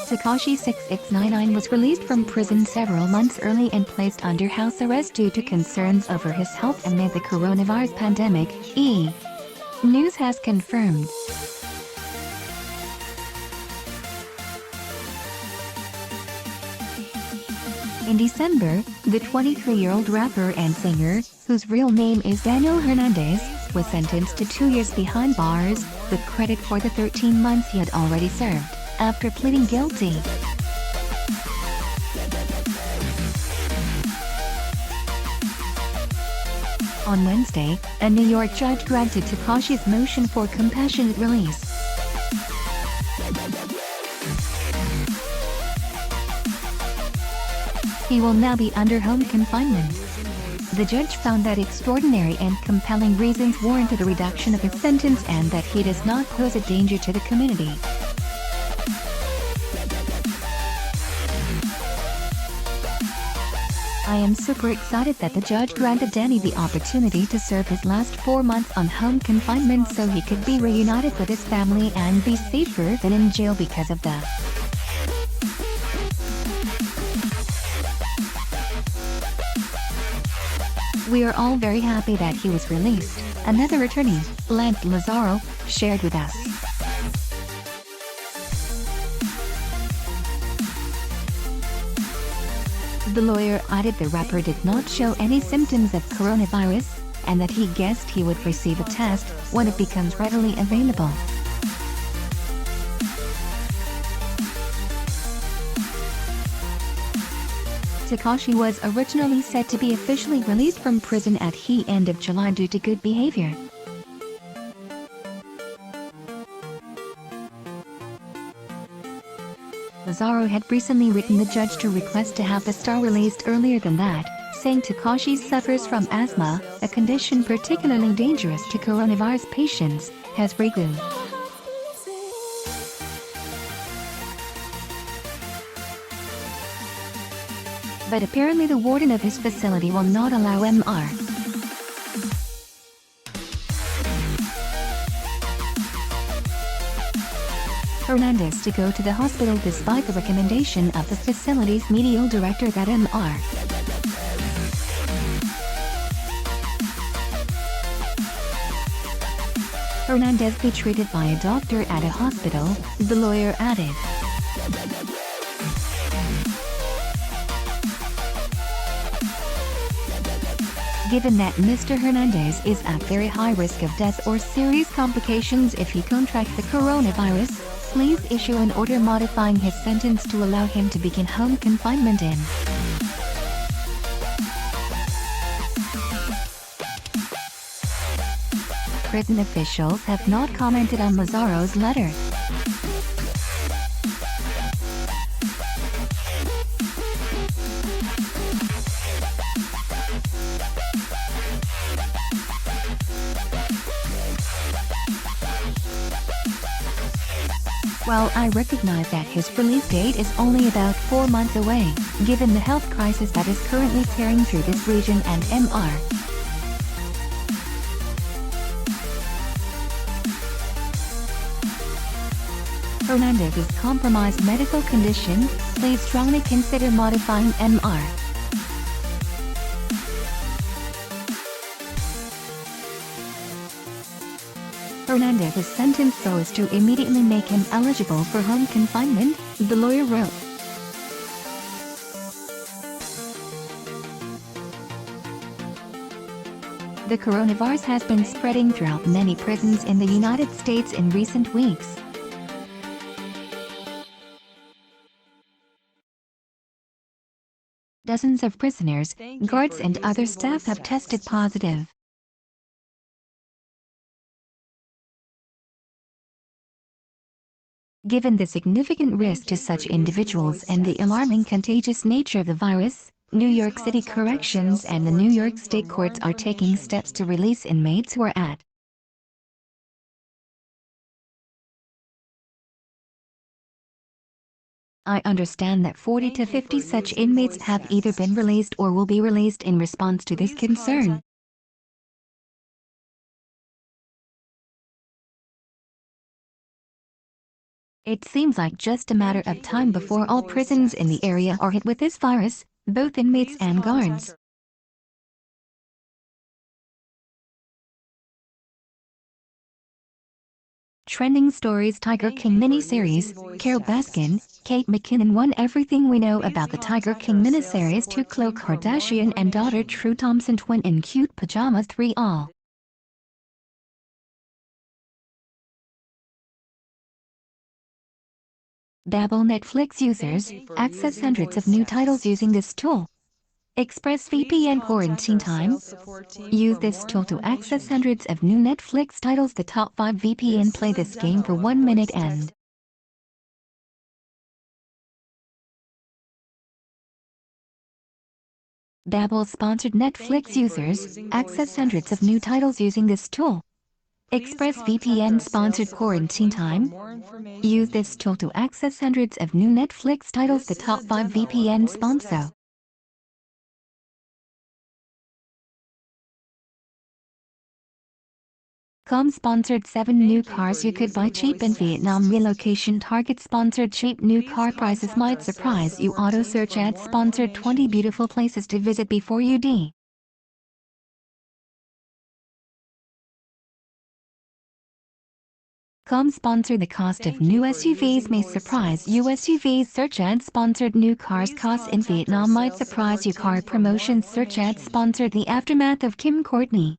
Tekashi 6ix9ine was released from prison several months early and placed under house arrest due to concerns over his health amid the coronavirus pandemic, News has confirmed. In December, the 23-year-old rapper and singer, whose real name is Daniel Hernandez, was sentenced to 2 years behind bars, with credit for the 13 months he had already served, after pleading guilty. On Wednesday, a New York judge granted Tekashi's motion for compassionate release. He will now be under home confinement. The judge found that extraordinary and compelling reasons warranted a reduction of his sentence and that he does not pose a danger to the community. I am super excited that the judge granted Danny the opportunity to serve his last 4 months on home confinement so he could be reunited with his family and be safer than in jail because of that. We are all very happy that he was released, another attorney, Lance Lazaro, shared with us. The lawyer added the rapper did not show any symptoms of coronavirus, and that he guessed he would receive a test when it becomes readily available. Tekashi was originally set to be officially released from prison at the end of July due to good behavior. Lazaro had recently written the judge to request to have the star released earlier than that, saying Tekashi suffers from asthma, a condition particularly dangerous to coronavirus patients, has Rigu. But apparently the warden of his facility will not allow Mr. Hernandez to go to the hospital despite the recommendation of the facility's medical director that Mr. Hernandez be treated by a doctor at a hospital, the lawyer added. Given that Mr. Hernandez is at very high risk of death or serious complications if he contracts the coronavirus, please issue an order modifying his sentence to allow him to begin home confinement in. Prison officials have not commented on Lazaro's letter. While I recognize that his release date is only about 4 months away, given the health crisis that is currently tearing through this region and Mr. Hernandez's compromised medical condition, please strongly consider modifying Mr. Hernandez's sentence so as to immediately make him eligible for home confinement, the lawyer wrote. The coronavirus has been spreading throughout many prisons in the United States in recent weeks. Dozens of prisoners, guards and other staff have tested positive. Given the significant risk to such individuals and the alarming contagious nature of the virus, New York City Corrections and the New York State Courts are taking steps to release inmates who are at I understand that 40 to 50 such inmates have either been released or will be released in response to this concern. It seems like just a matter of time before all prisons in the area are hit with this virus, both inmates and guards. Trending stories: Tiger King miniseries. Carole Baskin, Kate McKinnon. One Everything we know about the Tiger King miniseries. 2 Khloe Kardashian and daughter True Thompson twin in cute pajamas. 3 all. Babel. Netflix users access hundreds of new titles using this tool. ExpressVPN. Quarantine time. Use this tool to access hundreds of new Netflix titles. The top 5 VPN. Play this game for 1 minute and Babbel sponsored. Netflix users access hundreds of new titles using this tool. ExpressVPN sponsored. Quarantine time. Use this tool to access hundreds of new Netflix titles. The top 5 VPN sponsor. Com sponsored. 7 new cars you could buy cheap in Vietnam. Relocation Target sponsored. Cheap new car prices might surprise you. Auto search ads sponsored. 20 beautiful places to visit before you die. Com sponsored. The cost of new SUVs may surprise you. SUVs search ads sponsored. New cars costs in Vietnam might surprise you. Car promotions search ads sponsored. The aftermath of Kim Courtney.